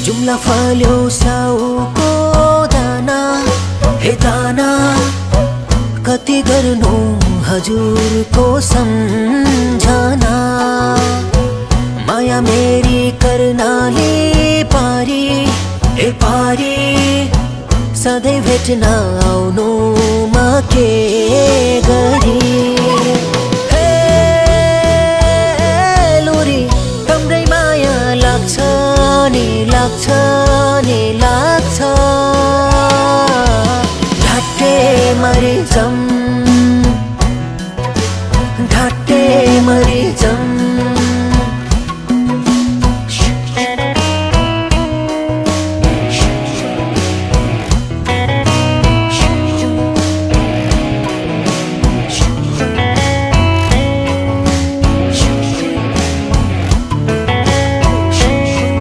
जुम्ला फल्यो स्याउको दाना हे दाना कति गर्नु हजुरको सम्झना माया मेरी कर्णाली पारी हे पारी सधैँ भेट्न आउनु म के गरी हे लोरी तम्रै माया लाग्छ नि लाग्छ नि लाग्छ झट्टे मरि जम